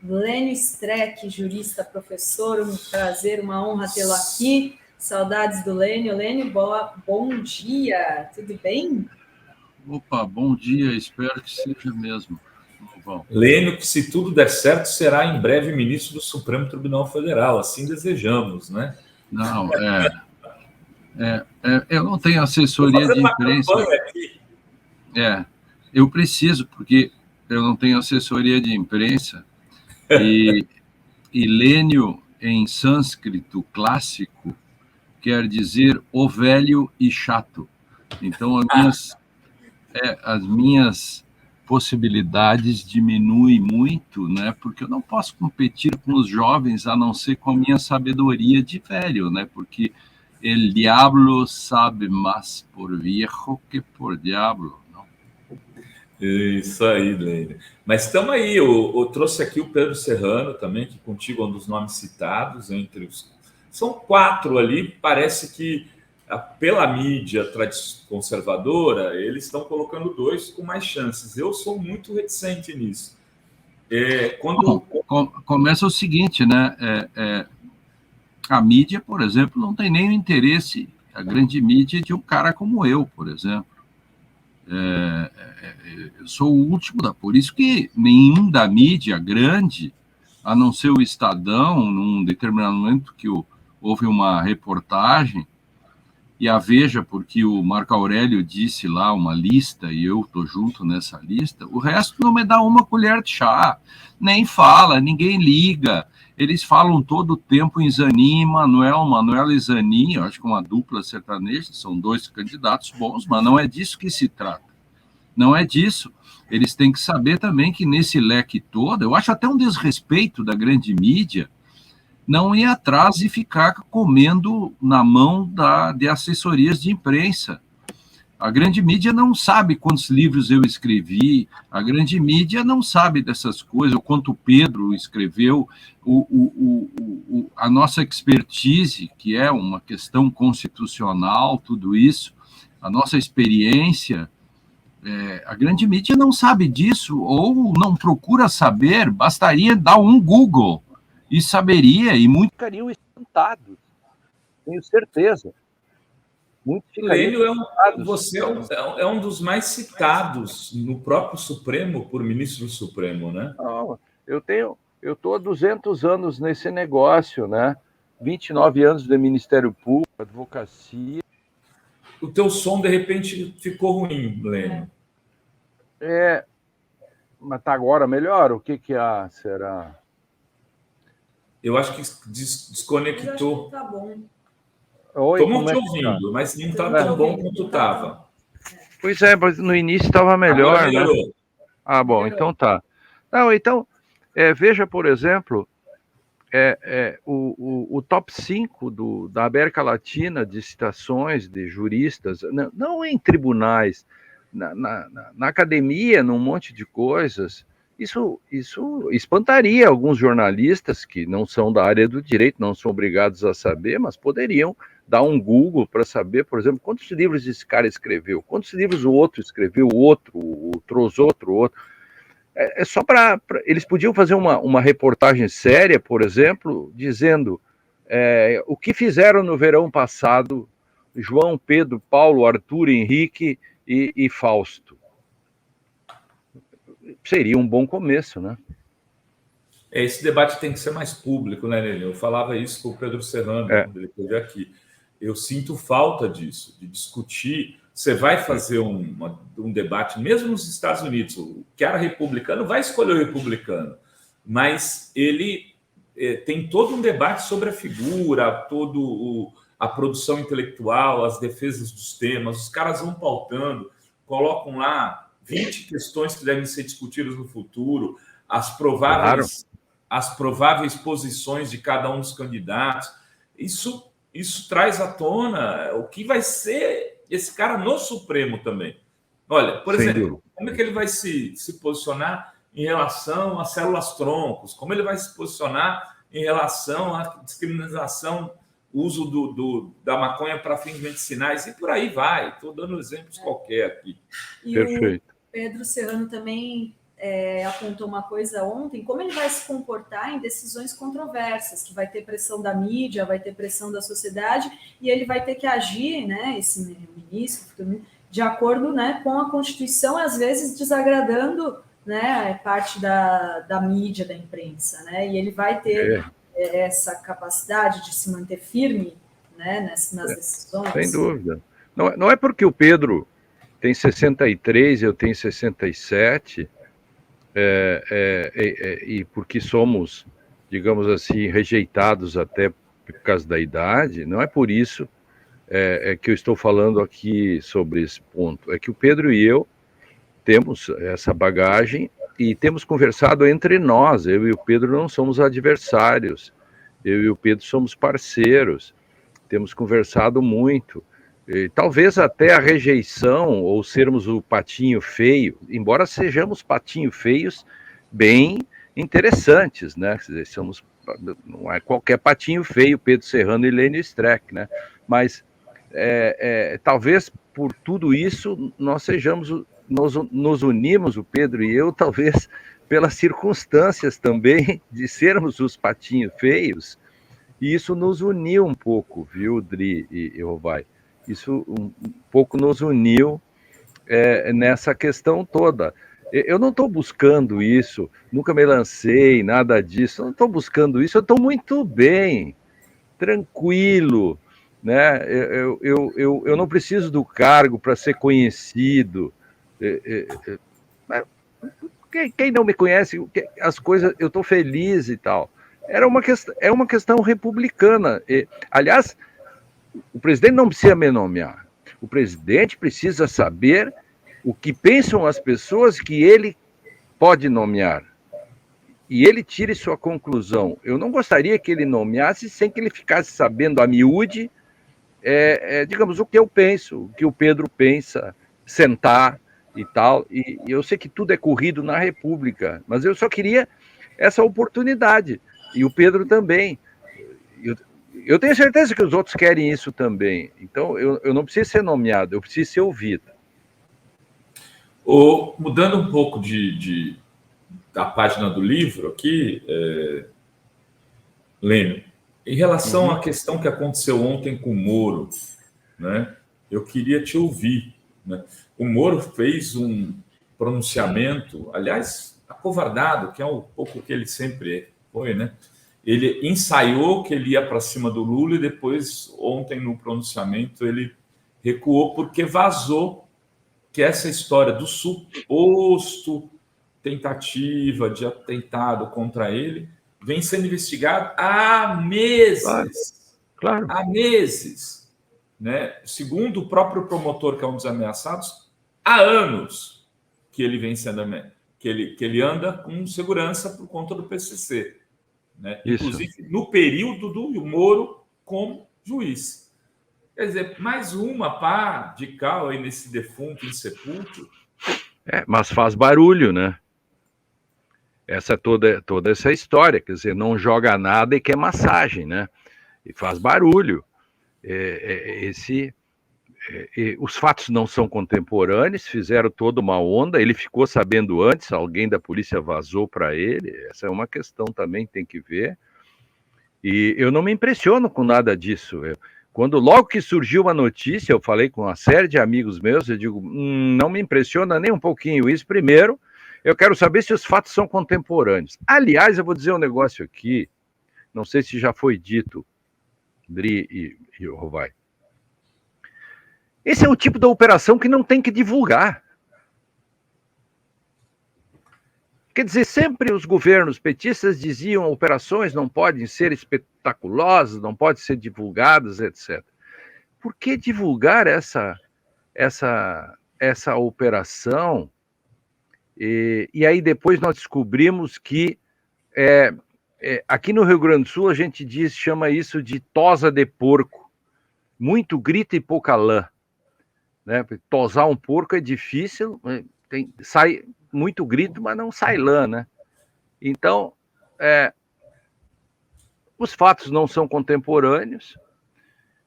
Lênio Streck, jurista, professor, um prazer, uma honra tê-lo aqui. Saudades do Lênio. Lênio, bom dia, tudo bem? Opa, bom dia, espero que seja mesmo. Bom. Lênio, que se tudo der certo, será em breve ministro do Supremo Tribunal Federal, assim desejamos, né? Não, eu não tenho assessoria de imprensa. Eu preciso, porque eu não tenho assessoria de imprensa. E Lênio, em sânscrito clássico, quer dizer o velho e chato. Então, as minhas possibilidades diminuem muito, né? Porque eu não posso competir com os jovens a não ser com a minha sabedoria de velho, né? Porque el diablo sabe mais por viejo que por diablo. Não? Isso aí, Lênio. Mas estamos aí, eu trouxe aqui o Pedro Serrano também, que contigo é um dos nomes citados entre os... São 4 ali, parece que pela mídia conservadora, eles estão colocando 2 com mais chances. Eu sou muito reticente nisso. Começa o seguinte, né? A mídia, por exemplo, não tem nem o interesse, a grande mídia, de um cara como eu, por exemplo. Eu sou o último por isso que nenhum da mídia grande, a não ser o Estadão, num determinado momento que houve uma reportagem, e a Veja, porque o Marco Aurélio disse lá uma lista, e eu estou junto nessa lista, o resto não me dá uma colher de chá, nem fala, ninguém liga. Eles falam todo o tempo em Zanin e Manuel e Zanin, eu acho que uma dupla sertaneja, são 2 candidatos bons, mas não é disso que se trata. Não é disso. Eles têm que saber também que nesse leque todo, eu acho até um desrespeito da grande mídia, não ir atrás e ficar comendo na mão de assessorias de imprensa. A grande mídia não sabe quantos livros eu escrevi, a grande mídia não sabe dessas coisas, o quanto o Pedro escreveu, a nossa expertise, que é uma questão constitucional, tudo isso, a nossa experiência, a grande mídia não sabe disso, ou não procura saber, bastaria dar um Google, e saberia, e muitos ficariam espantados, tenho certeza. Lênio, você é um dos mais citados no próprio Supremo, por ministro do Supremo, né? Não, eu estou há 200 anos nesse negócio, né? 29 anos de Ministério Público, advocacia. O teu som, de repente, ficou ruim, Lênio. Mas está agora melhor? O que há, será? Eu acho que desconectou. Tá bom. Estou te ouvindo, mas não está tão bom quanto estava. Pois é, mas no início estava melhor, agora melhorou, né? Ah, bom, então tá. Não, então, veja, por exemplo, o top 5 da América Latina de citações de juristas, não em tribunais, na academia, num monte de coisas. Isso espantaria alguns jornalistas que não são da área do direito, não são obrigados a saber, mas poderiam dar um Google para saber, por exemplo, quantos livros esse cara escreveu, quantos livros o outro escreveu, o outro. Só para... Eles podiam fazer uma reportagem séria, por exemplo, dizendo o que fizeram no verão passado João, Pedro, Paulo, Arthur, Henrique e Fausto. Seria um bom começo, né? Esse debate tem que ser mais público, né, Lênio? Eu falava isso com o Pedro Serrano, quando ele esteve aqui. Eu sinto falta disso, de discutir. Você vai fazer um debate, mesmo nos Estados Unidos, o que era republicano vai escolher o republicano, mas ele tem todo um debate sobre a figura, a produção intelectual, as defesas dos temas. Os caras vão pautando, colocam lá 20 questões que devem ser discutidas no futuro, as prováveis posições de cada um dos candidatos. Isso traz à tona o que vai ser esse cara no Supremo também. Olha, por exemplo, como é que ele vai se posicionar em relação às células-troncos? Como ele vai se posicionar em relação à descriminalização, uso da maconha para fins medicinais? E por aí vai. Estou dando exemplos qualquer aqui. E perfeito. O Pedro Serrano também apontou uma coisa ontem, como ele vai se comportar em decisões controversas, que vai ter pressão da mídia, vai ter pressão da sociedade, e ele vai ter que agir, né, esse ministro, de acordo, né, com a Constituição, às vezes desagradando, né, parte da mídia, da imprensa, né, e ele vai ter essa capacidade de se manter firme, né, nas decisões. Sem dúvida. Não é porque o Pedro tem 63, eu tenho 67, e porque somos, digamos assim, rejeitados até por causa da idade, não é por isso que eu estou falando aqui sobre esse ponto. É que o Pedro e eu temos essa bagagem e temos conversado entre nós. Eu e o Pedro não somos adversários, eu e o Pedro somos parceiros, temos conversado muito. E talvez até a rejeição ou sermos o patinho feio, embora sejamos patinho feios bem interessantes, né? Quer dizer, não é qualquer patinho feio, Pedro Serrano e Lênio Streck, né? Mas talvez por tudo isso nós nos unimos, o Pedro e eu, talvez pelas circunstâncias também de sermos os patinhos feios, e isso nos uniu um pouco, viu, Dri e Rovai? Isso um pouco nos uniu nessa questão toda. Eu não estou buscando isso, nunca me lancei, nada disso, eu não estou buscando isso, eu estou muito bem, tranquilo, né? Eu não preciso do cargo para ser conhecido. Quem não me conhece, as coisas, eu estou feliz e tal. É uma questão republicana. Aliás, o presidente não precisa me nomear. O presidente precisa saber o que pensam as pessoas que ele pode nomear. E ele tire sua conclusão. Eu não gostaria que ele nomeasse sem que ele ficasse sabendo a miúde, digamos, o que eu penso, o que o Pedro pensa, sentar e tal. E eu sei que tudo é corrido na República, mas eu só queria essa oportunidade. E o Pedro também. Eu tenho certeza que os outros querem isso também. Então, eu não preciso ser nomeado, eu preciso ser ouvido. Mudando um pouco da página do livro aqui, Lênio, em relação à questão que aconteceu ontem com o Moro, né, eu queria te ouvir. Né? O Moro fez um pronunciamento, aliás, acovardado, que é um pouco o que ele sempre foi, né? Ele ensaiou que ele ia para cima do Lula e depois, ontem, no pronunciamento, ele recuou porque vazou que essa história do suposto tentativa de atentado contra ele vem sendo investigado há meses. Claro. Há meses. Né? Segundo o próprio promotor, que é um dos ameaçados, há anos que ele vem sendo que ele anda com segurança por conta do PCC. Né? Inclusive no período do Moro como juiz. Quer dizer, mais uma pá de cal aí nesse defunto insepulto. Mas faz barulho, né? Essa toda essa história, quer dizer, não joga nada e quer massagem, né? E faz barulho. Os fatos não são contemporâneos, fizeram toda uma onda, ele ficou sabendo antes, alguém da polícia vazou para ele, essa é uma questão também, tem que ver. E eu não me impressiono com nada disso. Quando logo que surgiu a notícia, eu falei com uma série de amigos meus, eu digo, não me impressiona nem um pouquinho isso. Primeiro, eu quero saber se os fatos são contemporâneos. Aliás, eu vou dizer um negócio aqui, não sei se já foi dito, Dri e Rovai. Esse é o tipo da operação que não tem que divulgar. Quer dizer, sempre os governos petistas diziam operações não podem ser espetaculosas, não podem ser divulgadas, etc. Por que divulgar essa operação? E aí depois nós descobrimos que aqui no Rio Grande do Sul a gente chama isso de tosa de porco. Muito grito e pouca lã. Né? Tosar um porco é difícil, sai muito grito, mas não sai lã, né? Então, os fatos não são contemporâneos.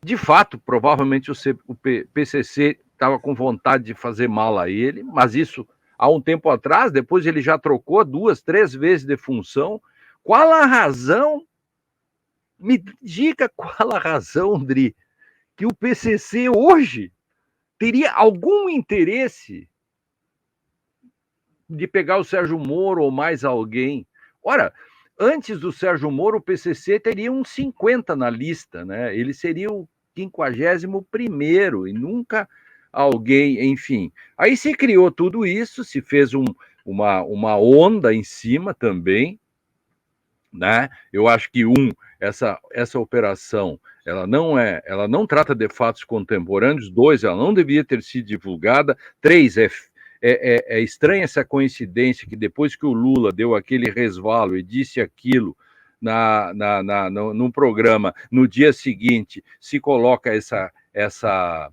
De fato, provavelmente o PCC estava com vontade de fazer mal a ele, mas isso há um tempo atrás, depois ele já trocou 2, 3 vezes de função. Qual a razão? Me diga qual a razão, Dri, que o PCC hoje teria algum interesse de pegar o Sérgio Moro ou mais alguém. Ora, antes do Sérgio Moro, o PCC teria uns 50 na lista, né? Ele seria o 51º e nunca alguém, enfim. Aí se criou tudo isso, se fez uma onda em cima também, né? Eu acho que essa operação, ela não trata de fatos contemporâneos. 2, ela não devia ter sido divulgada. 3, é estranha essa coincidência que depois que o Lula deu aquele resvalo e disse aquilo no programa, no dia seguinte se coloca essa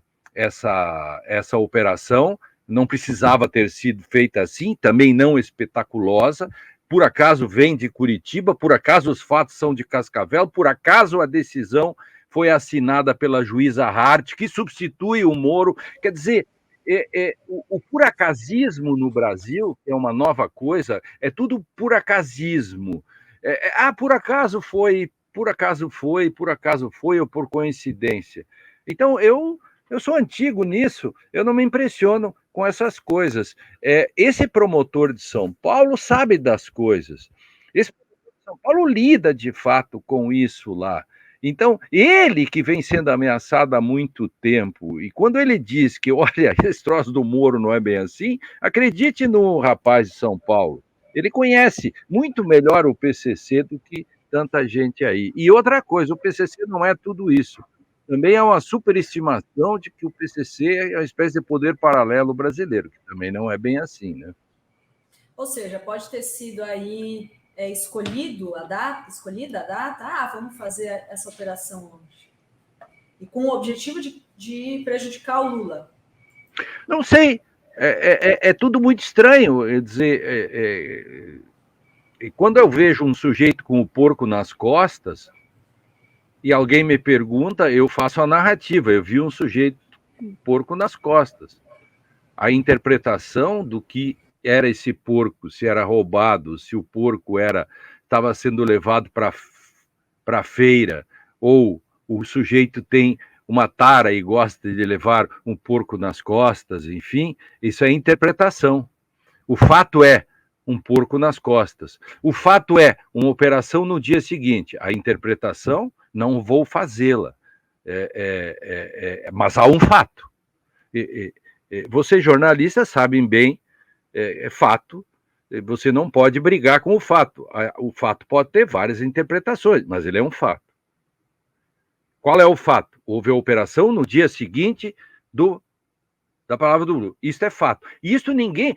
operação. Não precisava ter sido feita assim, também não espetaculosa. Por acaso vem de Curitiba, por acaso os fatos são de Cascavel, por acaso a decisão foi assinada pela juíza Hart, que substitui o Moro. Quer dizer, o puracasismo no Brasil, que é uma nova coisa, é tudo puracasismo. Por acaso foi, ou por coincidência. Então, eu sou antigo nisso, eu não me impressiono com essas coisas. Esse promotor de São Paulo sabe das coisas. Esse promotor de São Paulo lida, de fato, com isso lá. Então, ele que vem sendo ameaçado há muito tempo, e quando ele diz que, olha, esse troço do Moro não é bem assim, acredite no rapaz de São Paulo. Ele conhece muito melhor o PCC do que tanta gente aí. E outra coisa, o PCC não é tudo isso. Também há uma superestimação de que o PCC é uma espécie de poder paralelo brasileiro, que também não é bem assim, né? Ou seja, pode ter sido aí escolhida a data, vamos fazer essa operação hoje. E com o objetivo de prejudicar o Lula. Não sei, é tudo muito estranho. Quer dizer, quando eu vejo um sujeito com o porco nas costas, e alguém me pergunta, eu faço a narrativa. Eu vi um sujeito com o porco nas costas. A interpretação do que era esse porco, se era roubado, se o porco estava sendo levado para a feira, ou o sujeito tem uma tara e gosta de levar um porco nas costas, enfim, isso é interpretação. O fato é um porco nas costas. O fato é uma operação no dia seguinte. A interpretação, não vou fazê-la. Mas há um fato. Vocês, jornalistas, sabem bem, é fato, você não pode brigar com o fato. O fato pode ter várias interpretações, mas ele é um fato. Qual é o fato? Houve a operação no dia seguinte da palavra do Lula. Isso é fato. E isso ninguém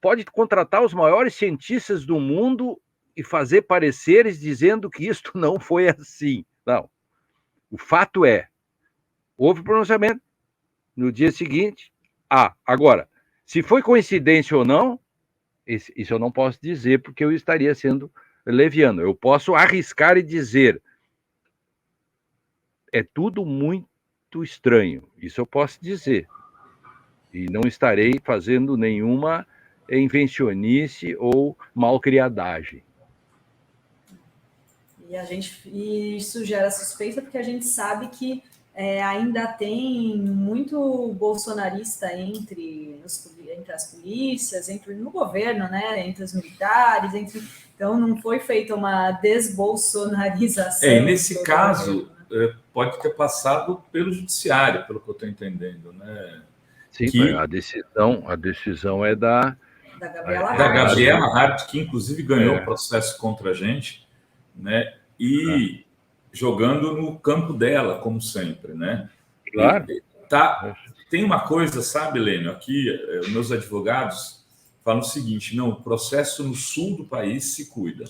pode contratar os maiores cientistas do mundo e fazer pareceres dizendo que isto não foi assim. Não. O fato é, houve pronunciamento no dia seguinte. Agora, se foi coincidência ou não, isso eu não posso dizer, porque eu estaria sendo leviano. Eu posso arriscar e dizer, é tudo muito estranho. Isso eu posso dizer. E não estarei fazendo nenhuma invencionice ou malcriadagem. E isso gera suspeita porque a gente sabe que ainda tem muito bolsonarista entre as polícias, no governo, né? Entre os militares, então não foi feita uma desbolsonarização. Nesse caso, pode ter passado pelo judiciário, pelo que eu estou entendendo, né? Sim, a decisão é da Gabriela Hart, que inclusive ganhou o processo contra a gente, né? E jogando no campo dela, como sempre, né? Claro. Tem uma coisa, sabe, Lênio? Aqui, meus advogados falam o seguinte: não, o processo no sul do país se cuida.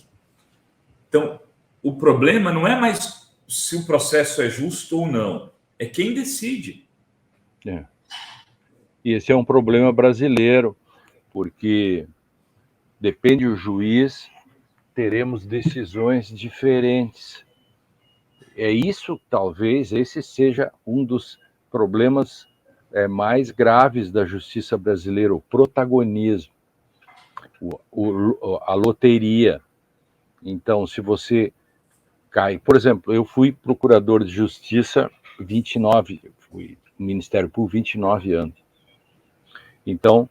Então, o problema não é mais se o processo é justo ou não, é quem decide. E esse é um problema brasileiro, porque depende do juiz, teremos decisões diferentes. Talvez esse seja um dos problemas mais graves da justiça brasileira, o protagonismo. a loteria. Então, se você cai... Por exemplo, eu fui procurador de justiça 29, fui no Ministério Público 29 anos. Então,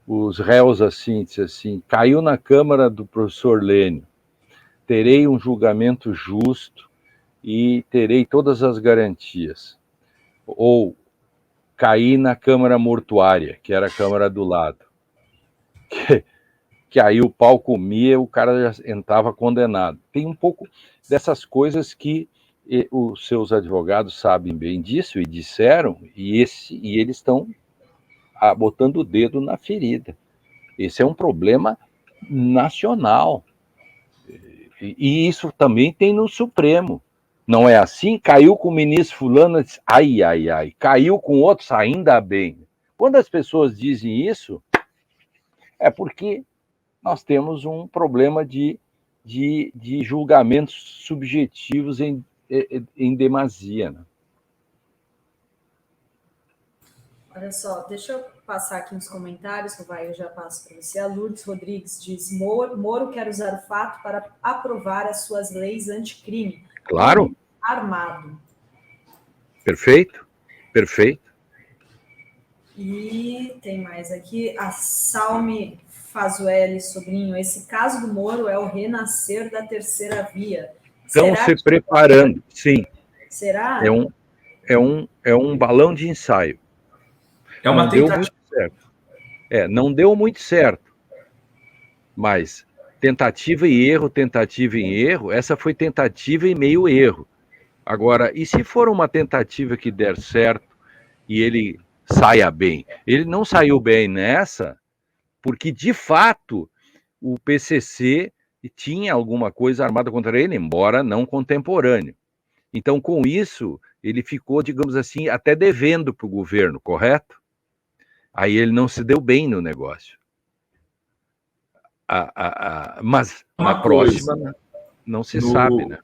os réus assim, dizem assim, caiu na Câmara do professor Lênio, terei um julgamento justo e terei todas as garantias. Ou caí na Câmara Mortuária, que era a Câmara do lado. Que aí o pau comia, o cara já estava condenado. Tem um pouco dessas coisas que os seus advogados sabem bem disso e disseram, e eles estão botando o dedo na ferida. Esse é um problema nacional. E isso também tem no Supremo. Não é assim? Caiu com o ministro fulano, disse, ai, ai, ai. Caiu com outros, ainda bem. Quando as pessoas dizem isso, é porque nós temos um problema de julgamentos subjetivos em demasia. Né? Olha só, deixa eu passar aqui nos comentários, que eu já passo para você. A Lourdes Rodrigues diz, Moro quer usar o fato para aprovar as suas leis anticrime. Claro. Armado. Perfeito, perfeito. E tem mais aqui, a Salme Fazueli, sobrinho, esse caso do Moro é o renascer da terceira via. Estão se preparando, sim. Será? É um balão de ensaio. É uma tentativa. Deu muito certo. Não deu muito certo. Mas tentativa e erro, essa foi tentativa e meio erro. Agora, e se for uma tentativa que der certo e ele saia bem? Ele não saiu bem nessa, porque, de fato, o PCC tinha alguma coisa armada contra ele, embora não contemporâneo. Então, com isso, ele ficou, digamos assim, até devendo para o governo, correto? Aí ele não se deu bem no negócio. Mas na próxima não se sabe, né?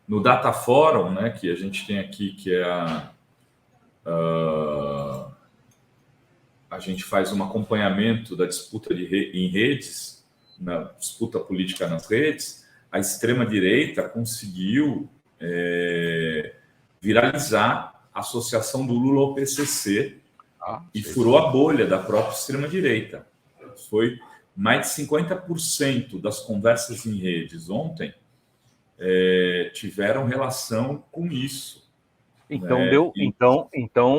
No Data Forum, né, que a gente tem aqui, que é a gente faz um acompanhamento da disputa em redes, na disputa política nas redes, a extrema-direita conseguiu viralizar a associação do Lula ao PCC e furou a bolha da própria extrema-direita. Foi mais de 50% das conversas em redes ontem tiveram relação com isso. Então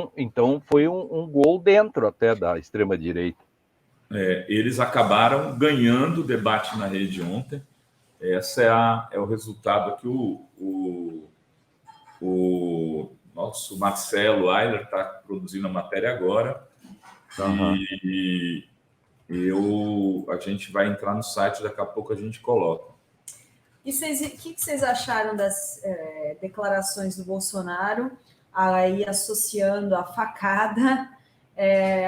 então foi um gol dentro até da extrema-direita. Eles acabaram ganhando o debate na rede ontem. Esse é o resultado que o nosso Marcelo Ayler está produzindo a matéria agora. Uhum. E a gente vai entrar no site, daqui a pouco a gente coloca. E o que vocês acharam das declarações do Bolsonaro, aí associando a facada,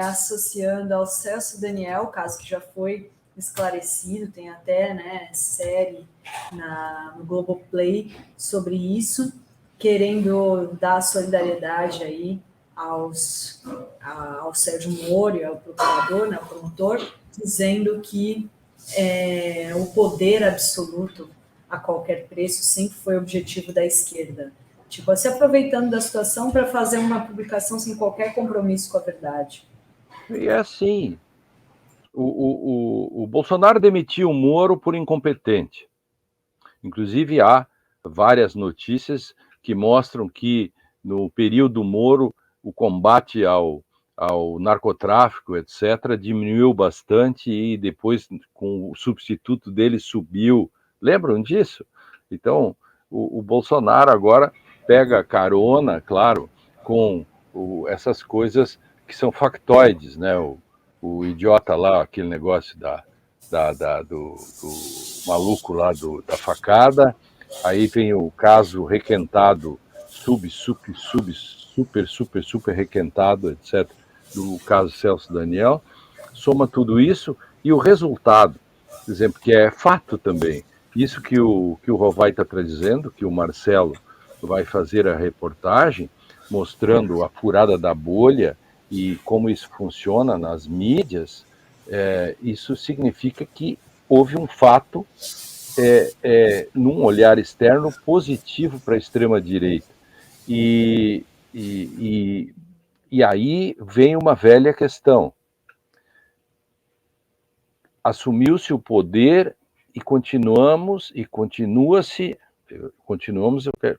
associando ao Celso Daniel, caso que já foi esclarecido, tem até série no Globoplay sobre isso, querendo dar solidariedade aí ao Sérgio Moro, ao procurador, ao promotor, dizendo que o poder absoluto a qualquer preço sempre foi o objetivo da esquerda. Tipo, se aproveitando da situação para fazer uma publicação sem qualquer compromisso com a verdade. E é assim, o Bolsonaro demitiu o Moro por incompetente. Inclusive, há várias notícias que mostram que, no período Moro, o combate ao narcotráfico, etc., diminuiu bastante e depois, com o substituto dele, subiu. Lembram disso? Então, o Bolsonaro agora pega carona, claro, com essas coisas que são factoides, né? O idiota lá, aquele negócio do maluco lá da facada, aí vem o caso requentado, super requentado, etc., do caso Celso Daniel, soma tudo isso e o resultado, por exemplo, que é fato também, isso que o Rovai está dizendo, que o Marcelo vai fazer a reportagem, mostrando a furada da bolha e como isso funciona nas mídias, Isso significa que houve um fato, num olhar externo, positivo para a extrema-direita. E aí vem uma velha questão. Assumiu-se o poder e continuamos,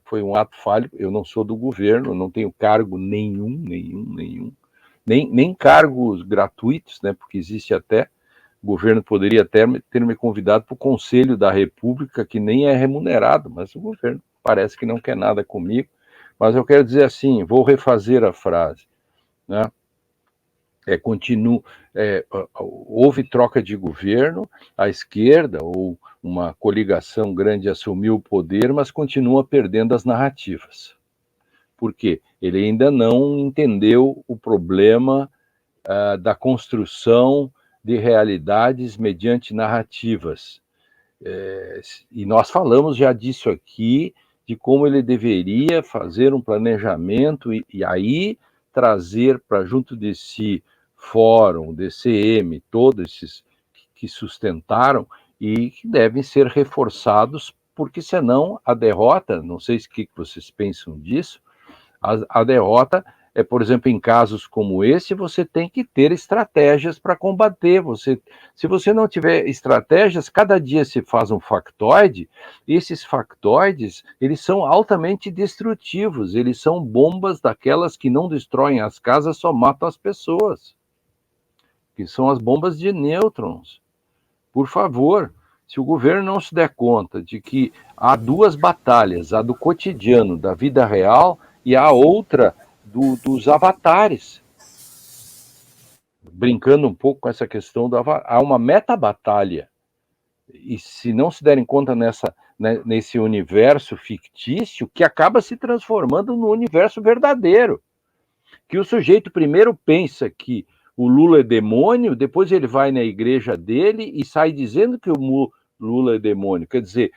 foi um ato falho, eu não sou do governo, não tenho cargo nenhum, nem cargos gratuitos, né, porque existe até, o governo poderia até ter me convidado para o Conselho da República, que nem é remunerado, mas o governo parece que não quer nada comigo. Mas eu quero dizer assim, vou refazer a frase, né? Houve troca de governo, a esquerda ou uma coligação grande assumiu o poder, mas continua perdendo as narrativas. Por quê? Ele ainda não entendeu o problema da construção de realidades mediante narrativas. E nós falamos já disso aqui, de como ele deveria fazer um planejamento e aí trazer para junto de si Fórum, DCM, todos esses que sustentaram e que devem ser reforçados, porque senão a derrota, não sei o que vocês pensam disso, a derrota por exemplo, em casos como esse, você tem que ter estratégias para combater. Se você não tiver estratégias, cada dia se faz um factoide, e esses factoides, eles são altamente destrutivos, eles são bombas daquelas que não destroem as casas, só matam as pessoas, que são as bombas de nêutrons. Por favor, se o governo não se der conta de que há duas batalhas, a do cotidiano, da vida real, e a outra dos avatares. Brincando um pouco com essa questão do avatar, há uma meta-batalha. E se não se derem conta nesse universo fictício, que acaba se transformando no universo verdadeiro. Que o sujeito primeiro pensa que o Lula é demônio, depois ele vai na igreja dele e sai dizendo que o Lula é demônio. Quer dizer,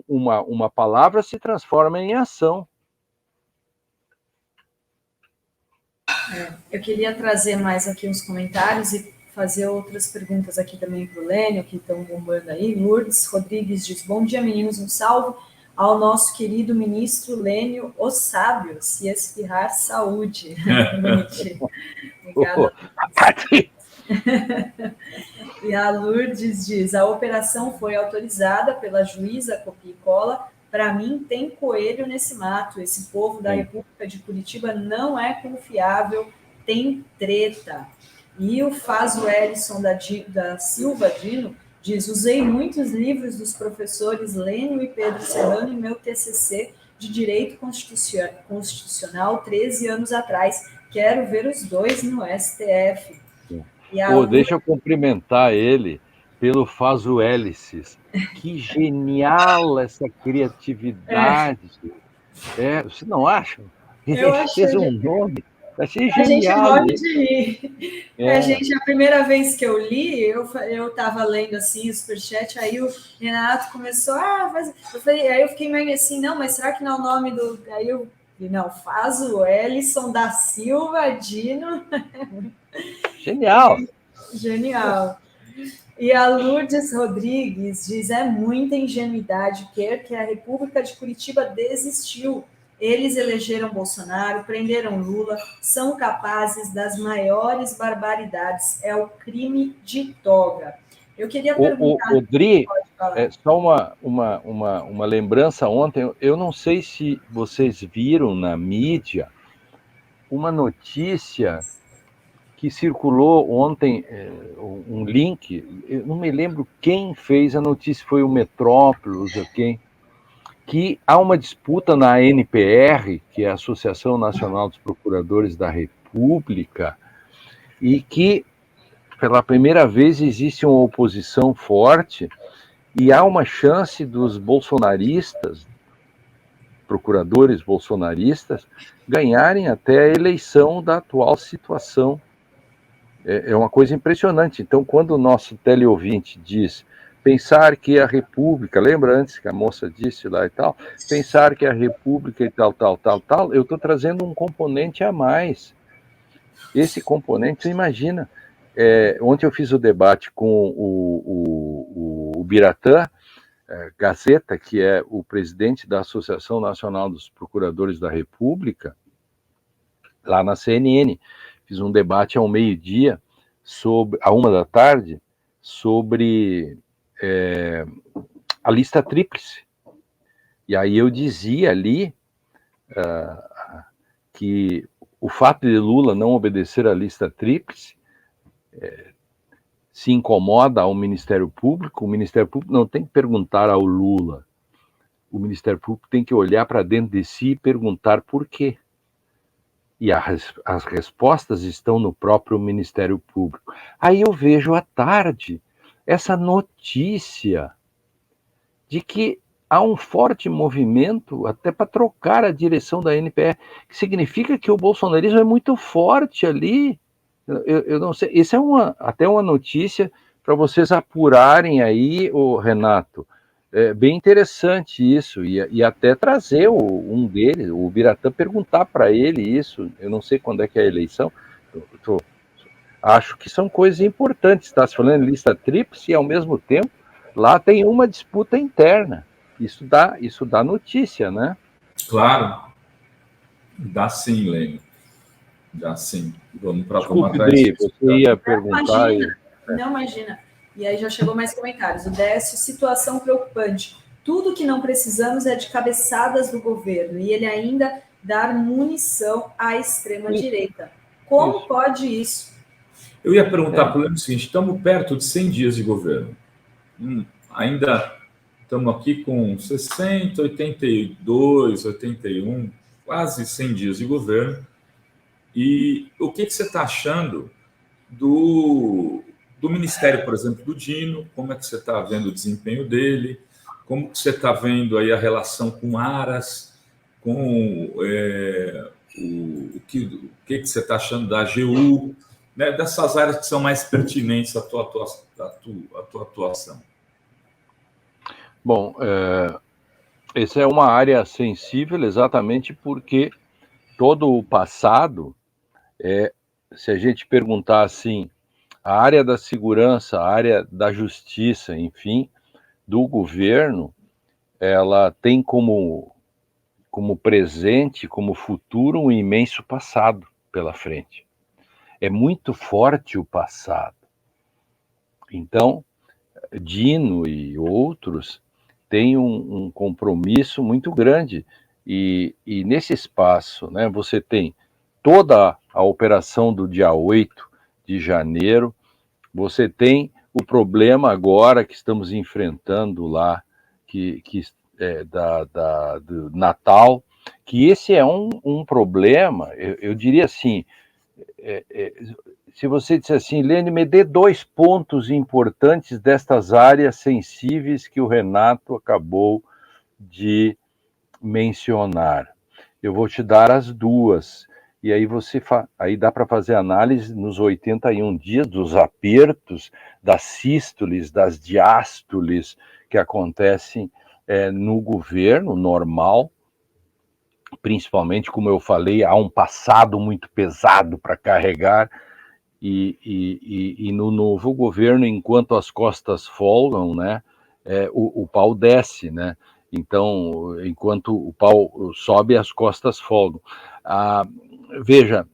uma palavra se transforma em ação. Eu queria trazer mais aqui uns comentários e fazer outras perguntas aqui também para o Lênio, que estão bombando aí. Lourdes Rodrigues diz, bom dia, meninos, um salve ao nosso querido ministro Lênio, o sábio, se espirrar, saúde. Obrigada. E a Lourdes diz, a operação foi autorizada pela juíza Copia e Cola. Para mim, tem coelho nesse mato. Esse povo da República de Curitiba não é confiável, tem treta. E o Faso Ellison da Silva Dino diz, usei muitos livros dos professores Lênio e Pedro Serrano em meu TCC de Direito Constitucional 13 anos atrás. Quero ver os dois no STF. Deixa eu cumprimentar ele pelo Faso Hélices. Que genial essa criatividade. Você não acha? Ele fez um nome. Achei genial. A gente morre de rir. A primeira vez que eu li, eu estava lendo assim o superchat, aí o Renato começou, aí eu fiquei meio assim, não, mas será que não é o nome do... Aí eu não, Faso Ellison da Silva Dino. Genial. Genial. E a Lourdes Rodrigues diz, é muita ingenuidade crer que a República de Curitiba desistiu. Eles elegeram Bolsonaro, prenderam Lula, são capazes das maiores barbaridades. É o crime de toga. Eu queria perguntar... Dri, só uma lembrança ontem, eu não sei se vocês viram na mídia uma notícia que circulou ontem, um link, eu não me lembro quem fez a notícia, foi o Metrópolis ou quem, que há uma disputa na ANPR, que é a Associação Nacional dos Procuradores da República, e que, pela primeira vez, existe uma oposição forte, e há uma chance dos bolsonaristas, procuradores bolsonaristas, ganharem até a eleição da atual situação. É uma coisa impressionante. Então, quando o nosso teleouvinte diz pensar que a República, lembra antes que a moça disse lá e tal, pensar que a República e tal, eu estou trazendo um componente a mais. Esse componente, você imagina, ontem eu fiz o debate com o Biratã Gazeta, que é o presidente da Associação Nacional dos Procuradores da República, lá na CNN. Fiz um debate ao meio-dia, à 13h, sobre a lista tríplice. E aí eu dizia ali que o fato de Lula não obedecer à lista tríplice se incomoda ao Ministério Público. O Ministério Público não tem que perguntar ao Lula. O Ministério Público tem que olhar para dentro de si e perguntar por quê. E as respostas estão no próprio Ministério Público. Aí eu vejo à tarde essa notícia de que há um forte movimento até para trocar a direção da NPR, que significa que o bolsonarismo é muito forte ali. Eu não sei, isso é até uma notícia para vocês apurarem aí, Renato. É bem interessante isso, e até trazer um deles, o Biratã, perguntar para ele isso. Eu não sei quando é que é a eleição. Acho que são coisas importantes. Está se falando em lista tríplice e, ao mesmo tempo, lá tem uma disputa interna. Isso dá notícia, né? Claro. Dá sim, Lênin. Dá sim. Vamos para Dri, você ia perguntar. Não, imagina. E aí já chegou mais comentários. O Décio, situação preocupante. Tudo que não precisamos é de cabeçadas do governo. E ele ainda dar munição à extrema-direita. Como pode isso? Eu ia perguntar para o seguinte: estamos perto de 100 dias de governo. Ainda estamos aqui com 60, 82, 81, quase 100 dias de governo. E o que você está achando do Ministério, por exemplo, do Dino? Como é que você está vendo o desempenho dele? Como que você está vendo aí a relação com Aras? Com o que você está achando da AGU? Né, dessas áreas que são mais pertinentes à tua atuação. Bom, essa é uma área sensível exatamente porque todo o passado, se a gente perguntar assim, a área da segurança, a área da justiça, enfim, do governo, ela tem como presente, como futuro, um imenso passado pela frente. É muito forte o passado. Então, Dino e outros têm um compromisso muito grande. E nesse espaço, né, você tem toda a operação do dia 8 de janeiro, você tem o problema agora que estamos enfrentando lá, do Natal, que esse é um problema, eu diria assim, se você disser assim, Lênin, me dê 2 pontos importantes destas áreas sensíveis que o Renato acabou de mencionar. Eu vou te dar as 2. E aí aí dá para fazer análise nos 81 dias dos apertos, das sístoles, das diástoles que acontecem no governo normal, principalmente, como eu falei, há um passado muito pesado para carregar, e no novo governo, enquanto as costas folgam, né, o pau desce, né? Então, enquanto o pau sobe, as costas folgam. Veja,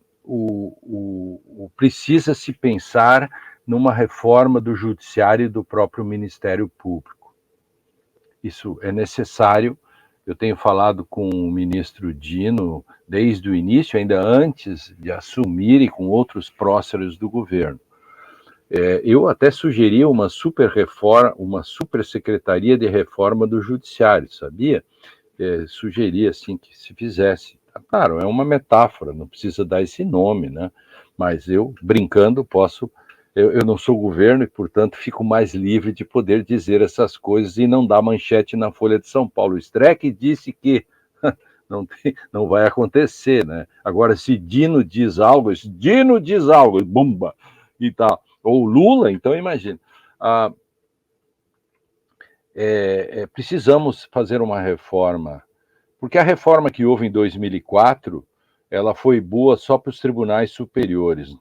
precisa se pensar numa reforma do judiciário e do próprio Ministério Público. Isso é necessário. Eu tenho falado com o ministro Dino desde o início, ainda antes de assumir, e com outros próceres do governo. Eu até sugeri uma super secretaria de reforma do judiciário, sabia? Sugeri assim que se fizesse. Claro, é uma metáfora, não precisa dar esse nome, né? Mas eu, brincando, posso... Eu não sou governo e, portanto, fico mais livre de poder dizer essas coisas e não dar manchete na Folha de São Paulo. O Streck disse que não vai acontecer, né? Agora, se Dino diz algo, bumba, e tal. Ou Lula, então imagina. Precisamos fazer uma reforma, porque a reforma que houve em 2004, ela foi boa só para os tribunais superiores.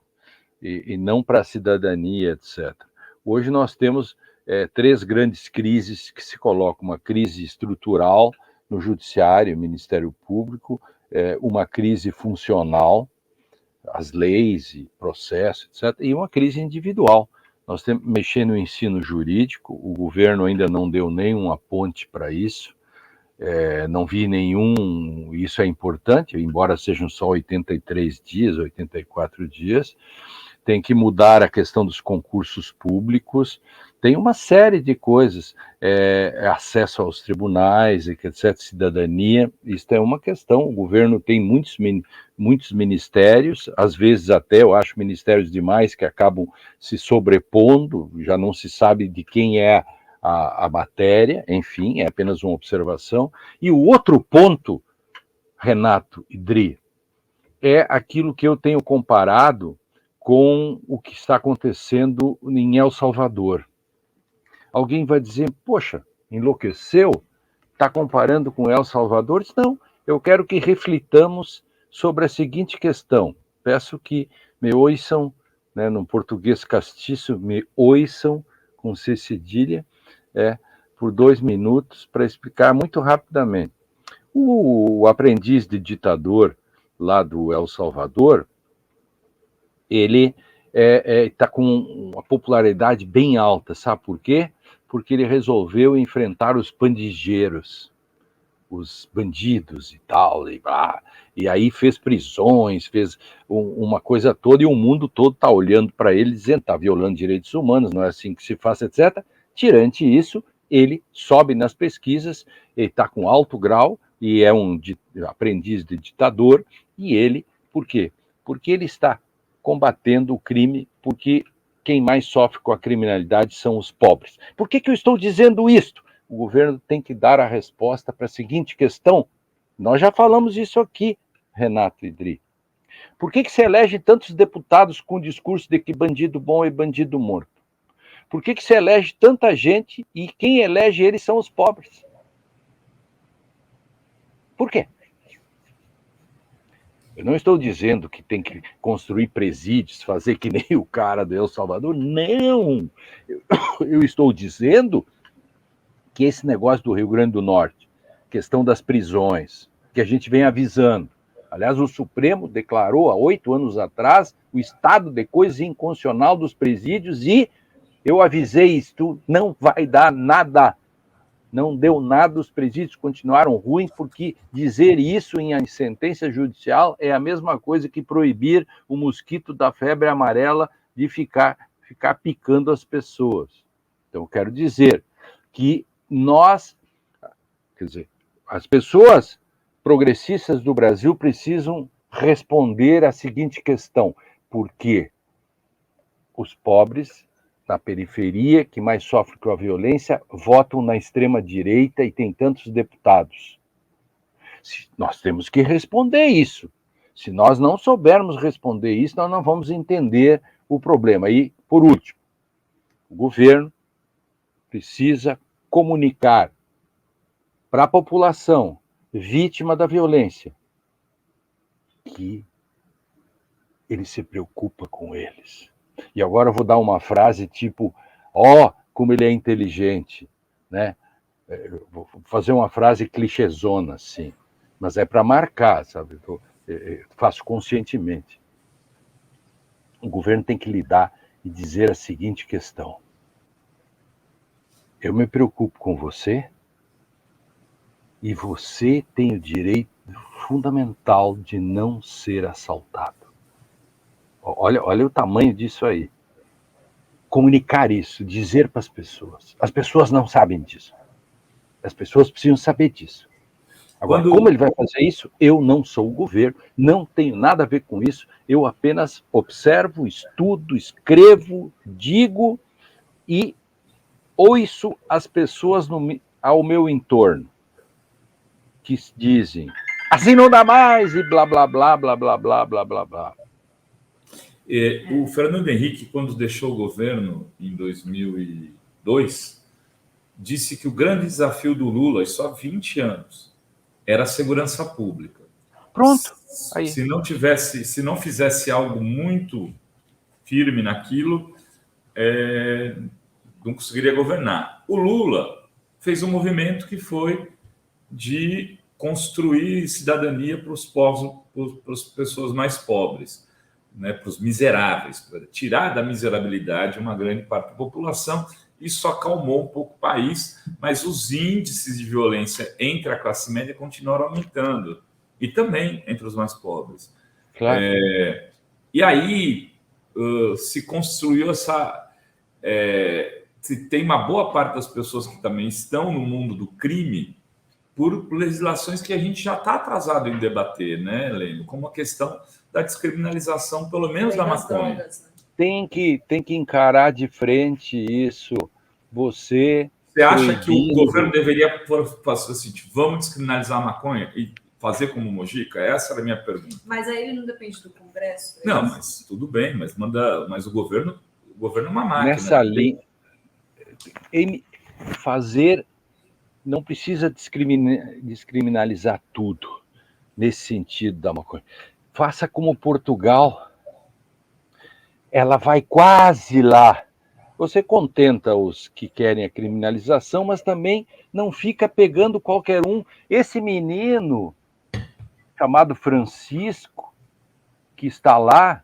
e não para a cidadania, etc. Hoje nós temos 3 grandes crises que se colocam: uma crise estrutural no Judiciário, Ministério Público, uma crise funcional, as leis e processo, etc., e uma crise individual. Nós temos que mexer no ensino jurídico, o governo ainda não deu nenhuma ponte para isso, não vi nenhum, isso é importante, embora sejam só 83 dias, 84 dias, tem que mudar a questão dos concursos públicos, tem uma série de coisas, acesso aos tribunais, etc., cidadania, isso é uma questão. O governo tem muitos ministérios, às vezes até, eu acho, ministérios demais que acabam se sobrepondo, já não se sabe de quem é a matéria, enfim, é apenas uma observação. E o outro ponto, Renato e Dri, é aquilo que eu tenho comparado com o que está acontecendo em El Salvador. Alguém vai dizer, poxa, enlouqueceu? Está comparando com El Salvador? Não, eu quero que reflitamos sobre a seguinte questão. Peço que me ouçam, né, no português castiço, me ouçam com C cedilha, por 2 minutos, para explicar muito rapidamente. O aprendiz de ditador lá do El Salvador, ele está com uma popularidade bem alta, sabe por quê? Porque ele resolveu enfrentar os pandigueiros, os bandidos e tal, e aí fez prisões, fez uma coisa toda, e o mundo todo está olhando para ele, dizendo, está violando direitos humanos, não é assim que se faz, etc. Tirante isso, ele sobe nas pesquisas, ele está com alto grau, e é um aprendiz de ditador, e ele, por quê? Porque ele está combatendo o crime, porque quem mais sofre com a criminalidade são os pobres. Por que eu estou dizendo isto? O governo tem que dar a resposta para a seguinte questão. Nós já falamos isso aqui, Renato e Dri. Por que se elege tantos deputados com o discurso de que bandido bom é bandido morto? Por que se elege tanta gente e quem elege eles são os pobres? Por quê? Eu não estou dizendo que tem que construir presídios, fazer que nem o cara do El Salvador. Não! Eu estou dizendo que esse negócio do Rio Grande do Norte, questão das prisões, que a gente vem avisando. Aliás, o Supremo declarou há 8 anos atrás o estado de coisas inconstitucional dos presídios e eu avisei isto, não vai dar nada. Não deu nada, os presídios continuaram ruins, porque dizer isso em sentença judicial é a mesma coisa que proibir o mosquito da febre amarela de ficar picando as pessoas. Então, eu quero dizer que as pessoas progressistas do Brasil precisam responder à seguinte questão: por que os pobres na periferia, que mais sofrem com a violência, votam na extrema-direita e tem tantos deputados? Nós temos que responder isso. Se nós não soubermos responder isso, nós não vamos entender o problema. E, por último, o governo precisa comunicar para a população vítima da violência que ele se preocupa com eles. E agora eu vou dar uma frase tipo, como ele é inteligente, né? Vou fazer uma frase clichêzona, assim, mas é para marcar, sabe? Eu faço conscientemente. O governo tem que lidar e dizer a seguinte questão: eu me preocupo com você e você tem o direito fundamental de não ser assaltado. Olha o tamanho disso aí. Comunicar isso, dizer para as pessoas. As pessoas não sabem disso. As pessoas precisam saber disso. Agora, como ele vai fazer isso? Eu não sou o governo, não tenho nada a ver com isso. Eu apenas observo, estudo, escrevo, digo e ouço as pessoas ao meu entorno que dizem, assim não dá mais e blá, blá, blá, blá, blá, blá, blá, blá, blá. O Fernando Henrique, quando deixou o governo em 2002, disse que o grande desafio do Lula, isso há 20 anos, era a segurança pública. Pronto. Aí. Se não fizesse algo muito firme naquilo, não conseguiria governar. O Lula fez um movimento que foi de construir cidadania para os povos, para as pessoas mais pobres, né, para os miseráveis, para tirar da miserabilidade uma grande parte da população. Isso acalmou um pouco o país, mas os índices de violência entre a classe média continuaram aumentando, e também entre os mais pobres. Claro. E aí se construiu essa... se tem uma boa parte das pessoas que também estão no mundo do crime por legislações que a gente já está atrasado em debater, né, Lênin? Como a questão da descriminalização, pelo menos da maconha. Drogas, né? Tem que encarar de frente isso. Você acha que o governo deveria fazer assim, vamos descriminalizar a maconha e fazer como Mojica? Essa era a minha pergunta. Mas aí ele não depende do Congresso? Não, mas tudo bem, mas o governo é uma máquina. Nessa linha, fazer, não precisa descriminalizar tudo nesse sentido da maconha. Faça como Portugal. Ela vai quase lá. Você contenta os que querem a criminalização, mas também não fica pegando qualquer um. Esse menino chamado Francisco, que está lá,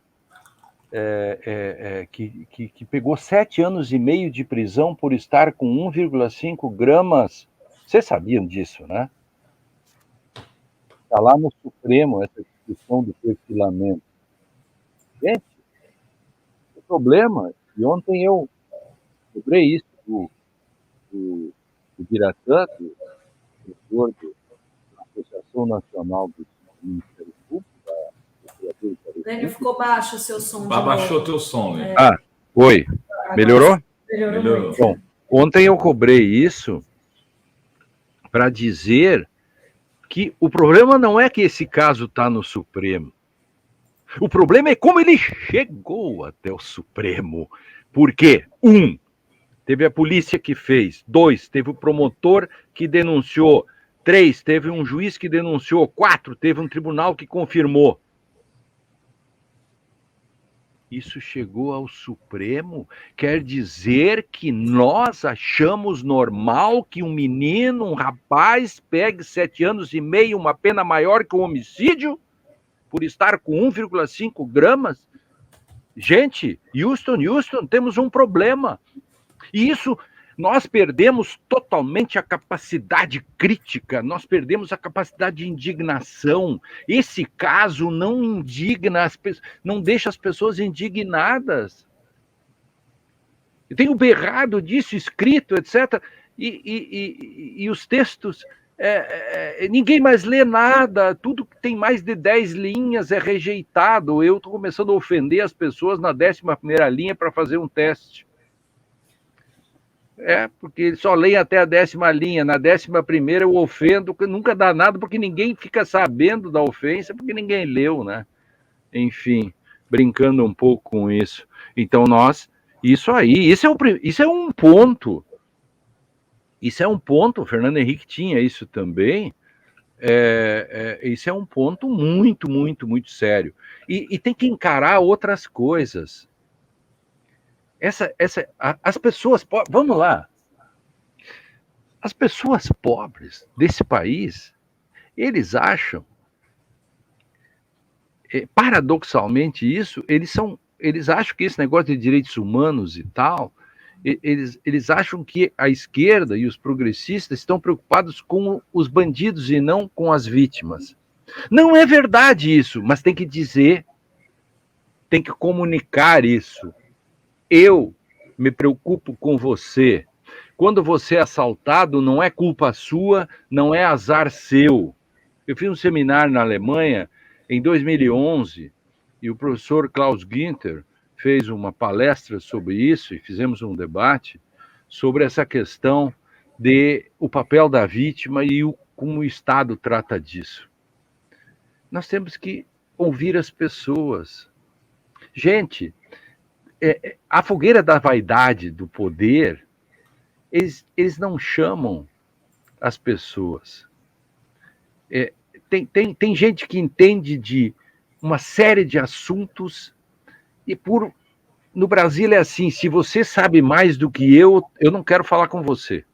que pegou 7 anos e meio de prisão por estar com 1,5 gramas. Vocês sabiam disso, né? Está lá no Supremo essa discussão do perfilamento. Gente, o problema, e ontem eu cobrei isso do Biratã, do diretor da Associação Nacional do Ministério Público, da Procuradoria. Lênin, ficou baixo o seu som. Abaixou o teu som, né? Foi. Melhorou? Melhorou. Bom, ontem eu cobrei isso para dizer que o problema não é que esse caso está no Supremo. O problema é como ele chegou até o Supremo. Por quê? 1, teve a polícia que fez. 2, teve o promotor que denunciou. 3, teve um juiz que denunciou. 4, teve um tribunal que confirmou. Isso chegou ao Supremo, quer dizer que nós achamos normal que um menino, um rapaz, pegue 7 anos e meio, uma pena maior que um homicídio, por estar com 1,5 gramas? Gente, Houston, temos um problema. E isso, nós perdemos totalmente a capacidade crítica, nós perdemos a capacidade de indignação. Esse caso não indigna as pessoas, não deixa as pessoas indignadas. Eu tenho berrado disso, escrito, etc. E os textos, ninguém mais lê nada, tudo que tem mais de 10 linhas é rejeitado. Eu estou começando a ofender as pessoas na 11ª linha para fazer um teste. Porque eles só leem até a 10ª linha. Na 11ª eu ofendo, que nunca dá nada, porque ninguém fica sabendo da ofensa, porque ninguém leu, né? Enfim, brincando um pouco com isso. Então, isso é um ponto. Isso é um ponto, o Fernando Henrique tinha isso também. Isso é um ponto muito, muito, muito sério. E tem que encarar outras coisas. As pessoas, vamos lá, as pessoas pobres desse país, eles acham, paradoxalmente isso, eles acham que esse negócio de direitos humanos e tal, eles acham que a esquerda e os progressistas estão preocupados com os bandidos e não com as vítimas. Não é verdade isso, mas tem que dizer, tem que comunicar isso. Eu me preocupo com você. Quando você é assaltado, não é culpa sua, não é azar seu. Eu fiz um seminário na Alemanha em 2011 e o professor Klaus Ginter fez uma palestra sobre isso e fizemos um debate sobre essa questão de o papel da vítima e como o Estado trata disso. Nós temos que ouvir as pessoas. Gente, a fogueira da vaidade, do poder, eles não chamam as pessoas. Tem gente que entende de uma série de assuntos e por no Brasil é assim, se você sabe mais do que eu não quero falar com você.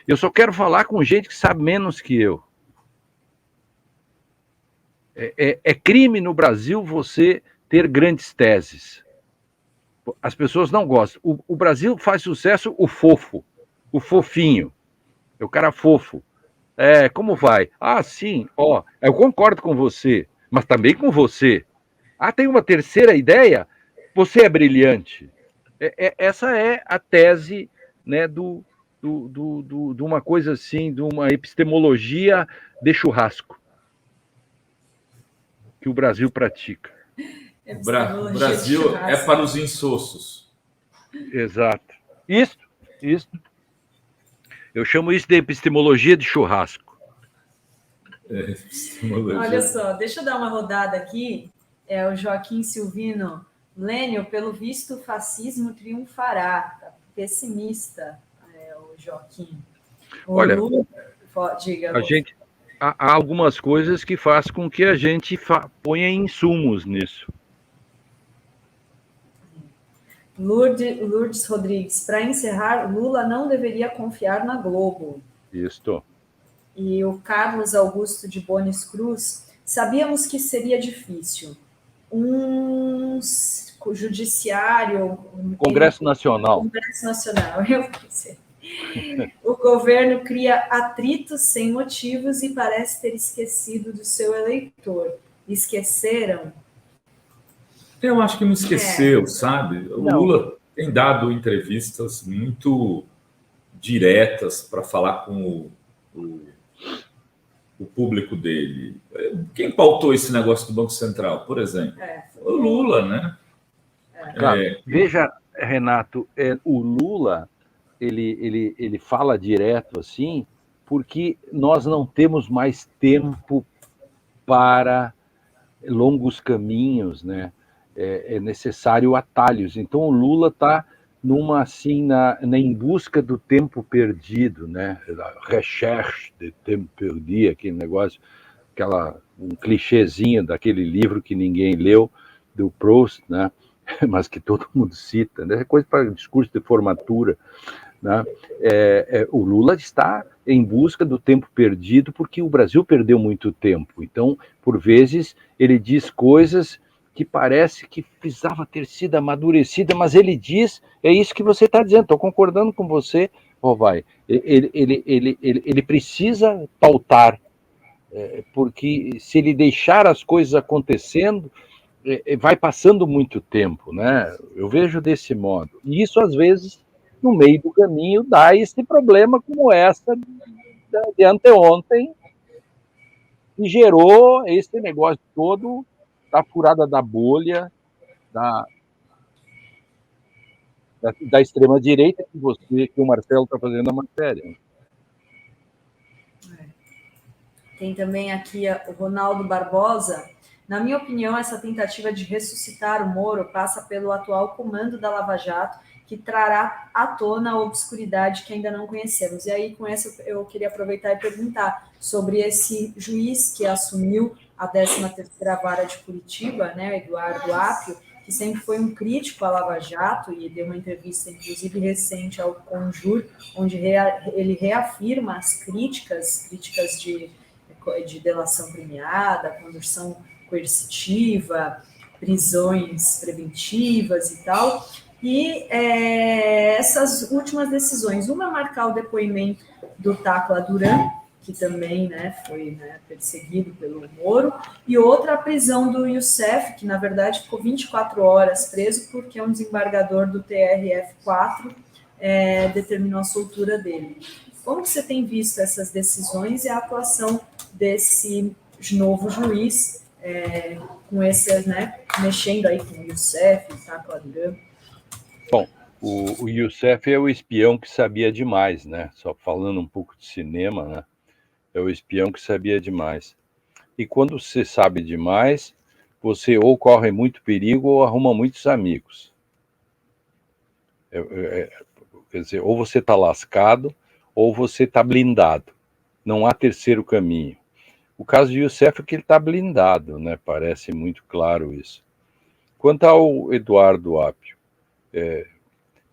Eu só quero falar com gente que sabe menos que eu. É crime no Brasil você ter grandes teses. As pessoas não gostam. O Brasil faz sucesso o fofo, o fofinho. É o cara fofo. Como vai? Ah, sim, eu concordo com você, mas também com você. Ah, tem uma terceira ideia? Você é brilhante. Essa é a tese, né, de uma coisa assim, de uma epistemologia de churrasco que o Brasil pratica. O Brasil é para os insossos. Exato. Isso. Eu chamo isso de epistemologia de churrasco. Olha só, deixa eu dar uma rodada aqui. O Joaquim Silvino. Lênio, pelo visto, o fascismo triunfará. Tá pessimista, o Joaquim. Olha, diga, há algumas coisas que fazem com que a gente ponha insumos nisso. Lourdes Rodrigues, para encerrar, Lula não deveria confiar na Globo. Isso. E o Carlos Augusto de Bones Cruz, sabíamos que seria difícil. Judiciário... Congresso Nacional, eu pensei. O governo cria atritos sem motivos e parece ter esquecido do seu eleitor. Esqueceram? Eu acho que não esqueceu, sabe? O Lula tem dado entrevistas muito diretas para falar com o público dele. Quem pautou esse negócio do Banco Central, por exemplo? O Lula, né? Claro. Veja, Renato, o Lula, ele fala direto assim, porque nós não temos mais tempo para longos caminhos, né? É necessário atalhos. Então o Lula está em busca do tempo perdido, né? Recherche de tempo perdido, aquele negócio, um clichêzinho daquele livro que ninguém leu, do Proust, né? Mas que todo mundo cita, né? É coisa para discurso de formatura, né? O Lula está em busca do tempo perdido porque o Brasil perdeu muito tempo. Então, por vezes, ele diz coisas que parece que precisava ter sido amadurecida, mas ele diz, é isso que você está dizendo, estou concordando com você, Rovai. Ele precisa pautar, porque se ele deixar as coisas acontecendo, vai passando muito tempo, né? Eu vejo desse modo. E isso, às vezes, no meio do caminho, dá esse problema como essa de anteontem, que gerou esse negócio todo da furada da bolha, da extrema-direita que o Marcelo está fazendo a matéria. Tem também aqui o Ronaldo Barbosa. Na minha opinião, essa tentativa de ressuscitar o Moro passa pelo atual comando da Lava Jato, que trará à tona a obscuridade que ainda não conhecemos. E aí, com essa, eu queria aproveitar e perguntar sobre esse juiz que assumiu a 13ª Vara de Curitiba, né, Eduardo Apio, que sempre foi um crítico à Lava Jato e deu uma entrevista, inclusive, recente ao Conjur, onde ele reafirma as críticas de delação premiada, condução coercitiva, prisões preventivas e tal. E essas últimas decisões, uma é marcar o depoimento do Tacla Duran, que também, né, foi perseguido pelo Moro, e outra a prisão do Youssef, que na verdade ficou 24 horas preso porque um desembargador do TRF4 determinou a soltura dele. Como que você tem visto essas decisões e a atuação desse novo juiz com esses, né, mexendo aí com o Youssef, Tacla Duran? Bom, o Youssef é o espião que sabia demais, né? Só falando um pouco de cinema, né? É o espião que sabia demais. E quando você sabe demais, você ou corre muito perigo ou arruma muitos amigos. Quer dizer, ou você está lascado ou você está blindado. Não há terceiro caminho. O caso de Youssef é que ele está blindado, né? Parece muito claro isso. Quanto ao Eduardo Apio,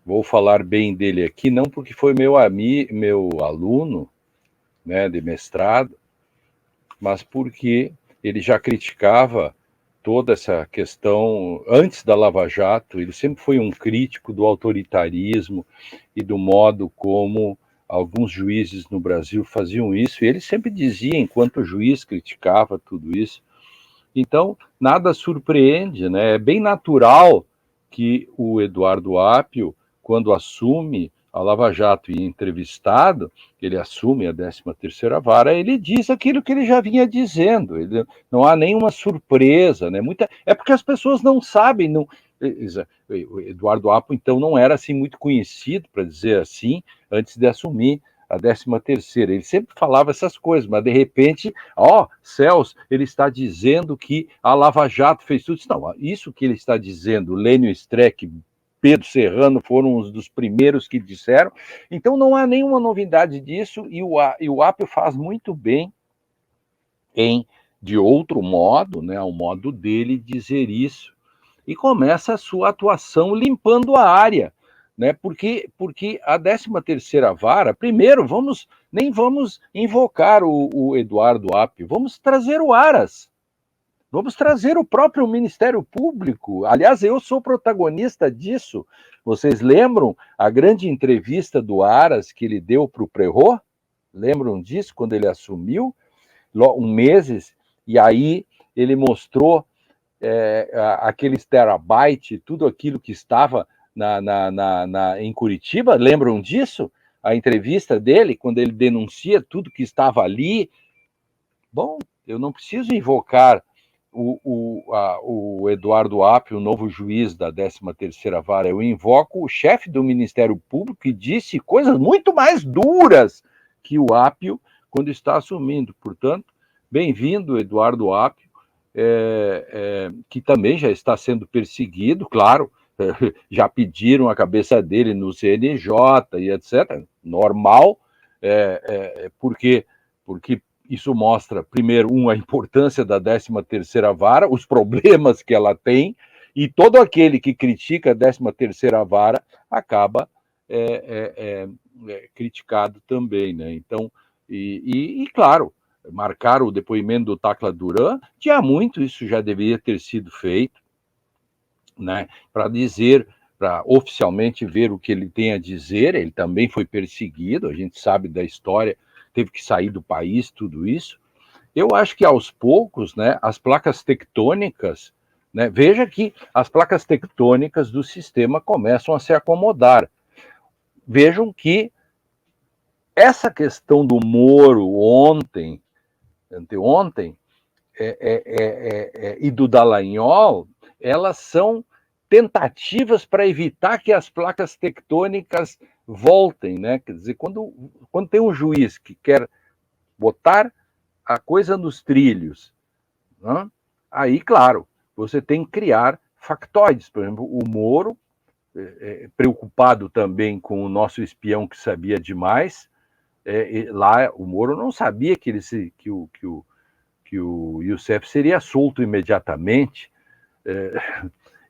vou falar bem dele aqui, não porque foi meu aluno, né, de mestrado, mas porque ele já criticava toda essa questão antes da Lava Jato. Ele sempre foi um crítico do autoritarismo e do modo como alguns juízes no Brasil faziam isso, e ele sempre dizia, enquanto juiz, criticava tudo isso. Então, nada surpreende, né? É bem natural que o Eduardo Apio, quando assume a Lava Jato e entrevistado, ele assume a 13ª Vara, ele diz aquilo que ele já vinha dizendo. Não há nenhuma surpresa, né? É porque as pessoas não sabem. Não, o Eduardo Apio, então, não era assim muito conhecido, para dizer assim, antes de assumir a 13ª. Ele sempre falava essas coisas, mas de repente, céus, ele está dizendo que a Lava Jato fez tudo. Não, isso que ele está dizendo, Lênio Streck, Pedro Serrano foram os dos primeiros que disseram. Então não há nenhuma novidade disso, e o Apio faz muito bem de outro modo, né, ao modo dele, dizer isso. E começa a sua atuação limpando a área, né? Porque a 13ª Vara, primeiro, nem vamos invocar o Eduardo Apio, vamos trazer o Aras, vamos trazer o próprio Ministério Público. Aliás, eu sou protagonista disso. Vocês lembram a grande entrevista do Aras que ele deu para o Prerot? Lembram disso, quando ele assumiu? Meses, e aí ele mostrou aqueles terabytes, tudo aquilo que estava em Curitiba. Lembram disso? A entrevista dele, quando ele denuncia tudo que estava ali. Bom, eu não preciso invocar o Eduardo Apio, o novo juiz da 13ª Vara, eu invoco o chefe do Ministério Público, que disse coisas muito mais duras que o Apio quando está assumindo. Portanto, bem-vindo, Eduardo Apio, que também já está sendo perseguido, claro, já pediram a cabeça dele no CNJ e etc. Normal, porque isso mostra, primeiro, a importância da 13ª Vara, os problemas que ela tem, e todo aquele que critica a 13ª Vara acaba criticado também, né? Então, claro, marcar o depoimento do Tacla Duran, tinha muito, isso já deveria ter sido feito, né? Para oficialmente ver o que ele tem a dizer. Ele também foi perseguido, a gente sabe da história, teve que sair do país, tudo isso. Eu acho que aos poucos, né, as placas tectônicas, né, veja que as placas tectônicas do sistema começam a se acomodar. Vejam que essa questão do Moro anteontem, e do Dallagnol, elas são tentativas para evitar que as placas tectônicas voltem, né? Quer dizer, quando tem um juiz que quer botar a coisa nos trilhos, né? Aí, claro, você tem que criar factoides. Por exemplo, o Moro, preocupado também com o nosso espião que sabia demais, lá o Moro não sabia que o Youssef seria solto imediatamente.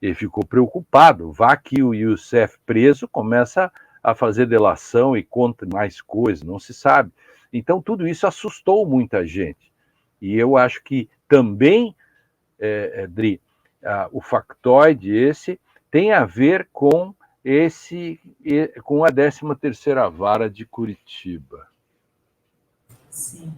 Ele ficou preocupado. Vá que o Youssef preso começa a fazer delação e conta mais coisas, não se sabe. Então, tudo isso assustou muita gente. E eu acho que também, Dri, o factoide esse tem a ver com a 13ª Vara de Curitiba. Sim.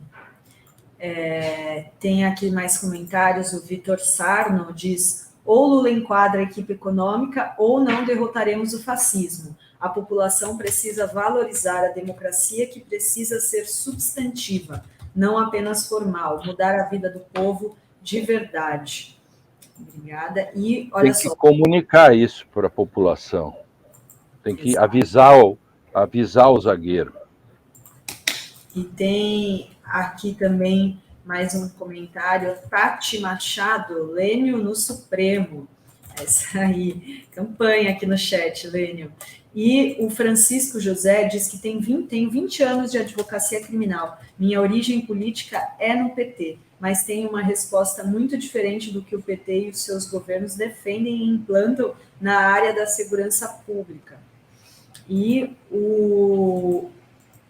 Tem aqui mais comentários. O Vitor Sarno diz: ou Lula enquadra a equipe econômica ou não derrotaremos o fascismo. A população precisa valorizar a democracia, que precisa ser substantiva, não apenas formal, mudar a vida do povo de verdade. Obrigada. E olha só. Tem que comunicar isso para a população. Tem que avisar o zagueiro. E tem aqui também mais um comentário. Tati Machado: Lênio no Supremo. Essa aí, campanha aqui no chat, Lênio. E o Francisco José diz que tem 20 anos de advocacia criminal. Minha origem política é no PT. mas tem uma resposta muito diferente do que o PT e os seus governos defendem e implantam na área da segurança pública. E o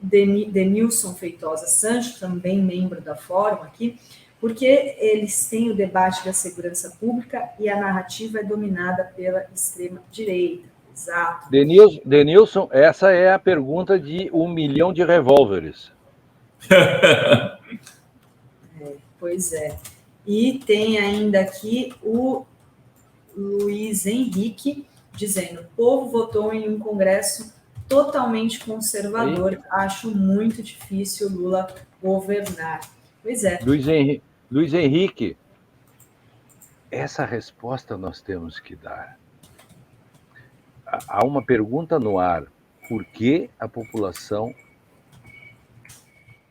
Denilson Feitosa Sancho, também membro da Fórum aqui, porque eles têm o debate da segurança pública e a narrativa é dominada pela extrema-direita. Exato. Denilson, essa é a pergunta de 1 milhão de revólveres. Pois é. E tem ainda aqui o Luiz Henrique dizendo: o povo votou em um Congresso totalmente conservador. Aí, acho muito difícil Lula governar. Pois é. Luiz Henrique, essa resposta nós temos que dar. Há uma pergunta no ar: por que a população,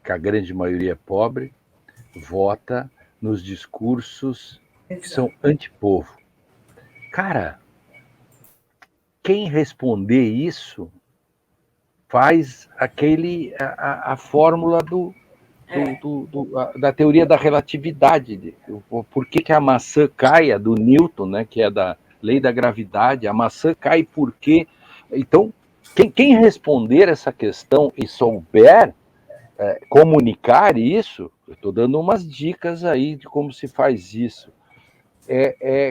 que a grande maioria é pobre, vota nos discursos que são antipovo? Cara, quem responder isso faz a fórmula da teoria da relatividade. Por que a maçã cai, do Newton, né, que é da lei da gravidade, a maçã cai por quê? Então, quem responder essa questão e souber comunicar isso, eu estou dando umas dicas aí de como se faz isso,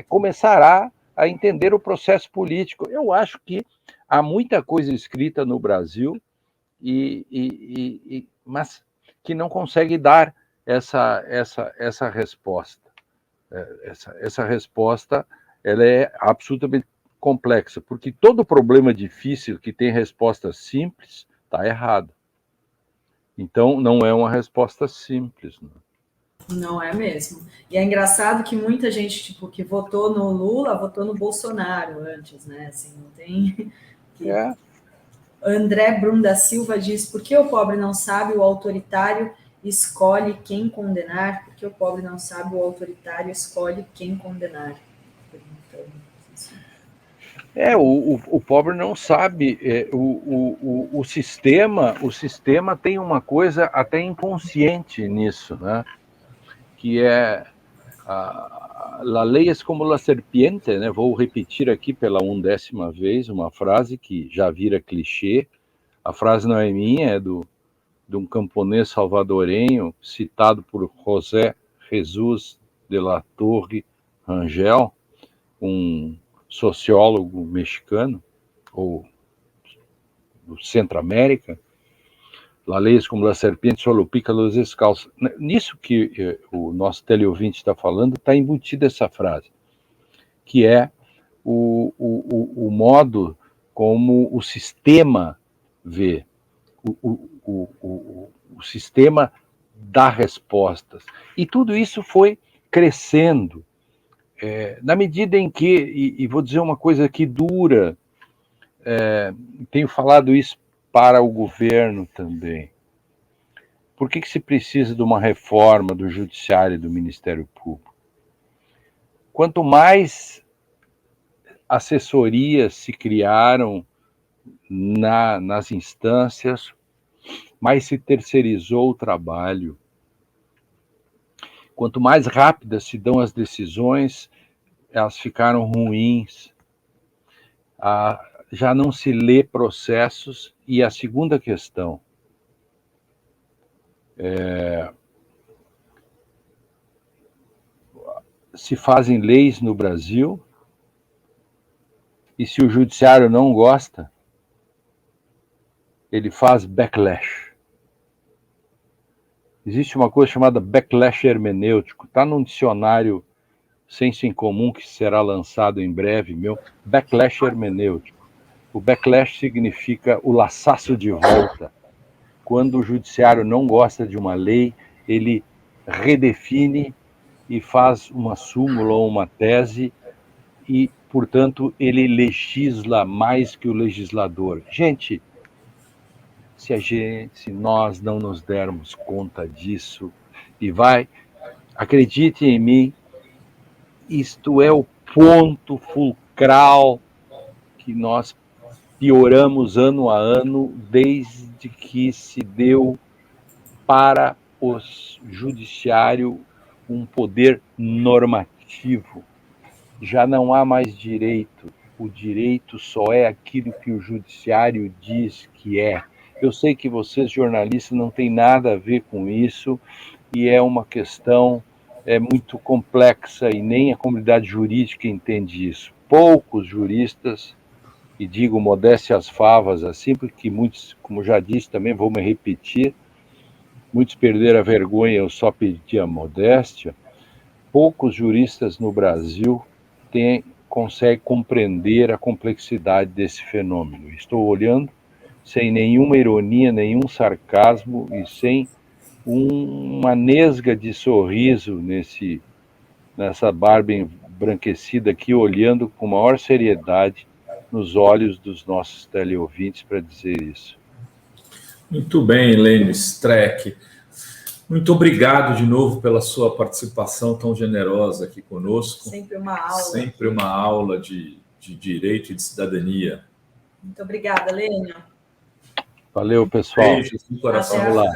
começará a entender o processo político. Eu acho que há muita coisa escrita no Brasil, mas que não consegue dar essa resposta. Essa resposta ela é absolutamente complexa, porque todo problema difícil que tem resposta simples está errado. Então, não é uma resposta simples. Não é mesmo. E é engraçado que muita gente, tipo, que votou no Lula, votou no Bolsonaro antes, né? Assim, não tem... André Brum da Silva diz: por que o pobre não sabe, o autoritário escolhe quem condenar? Por que o pobre não sabe, o autoritário escolhe quem condenar? O pobre não sabe. O sistema tem uma coisa até inconsciente nisso, né? Que é la ley es como la serpiente, né? Vou repetir aqui pela 1ª vez uma frase que já vira clichê. A frase não é minha, é de um camponês salvadorenho citado por José Jesus de la Torre Rangel, um sociólogo mexicano, ou do Centro-América. La lei es como la serpiente, solo pica los descalços. Nisso que o nosso teleouvinte está falando, está embutida essa frase, que é o modo como o sistema vê, o sistema dá respostas. E tudo isso foi crescendo, na medida em que, e vou dizer uma coisa aqui dura, tenho falado isso para o governo também. Por que se precisa de uma reforma do Judiciário e do Ministério Público? Quanto mais assessorias se criaram nas instâncias, mais se terceirizou o trabalho. Quanto mais rápidas se dão as decisões, elas ficaram ruins. Já não se lê processos. E a segunda questão, se fazem leis no Brasil, e se o judiciário não gosta, ele faz backlash. Existe uma coisa chamada backlash hermenêutico, está num dicionário Senso em Comum que será lançado em breve, meu, backlash hermenêutico. O backlash significa o laçaço de volta. Quando o judiciário não gosta de uma lei, ele redefine e faz uma súmula ou uma tese e, portanto, ele legisla mais que o legislador. Gente, se nós não nos dermos conta disso, acredite em mim, isto é o ponto fulcral que nós pioramos ano a ano desde que se deu para o judiciário um poder normativo. Já não há mais direito. O direito só é aquilo que o judiciário diz que é. Eu sei que vocês, jornalistas, não têm nada a ver com isso, e é uma questão muito complexa, e nem a comunidade jurídica entende isso. Poucos juristas, e digo modéstia às favas, assim, porque muitos, como já disse, também vou me repetir, muitos perderam a vergonha, eu só pedi a modéstia. Poucos juristas no Brasil conseguem compreender a complexidade desse fenômeno. Estou olhando sem nenhuma ironia, nenhum sarcasmo e sem uma nesga de sorriso nessa barba embranquecida aqui, olhando com maior seriedade nos olhos dos nossos teleouvintes para dizer isso. Muito bem, Lênio Streck. Muito obrigado de novo pela sua participação tão generosa aqui conosco. Sempre uma aula. Sempre uma aula de direito e de cidadania. Muito obrigada, Lênio. Valeu, pessoal. Beijos no coração. Vamos lá.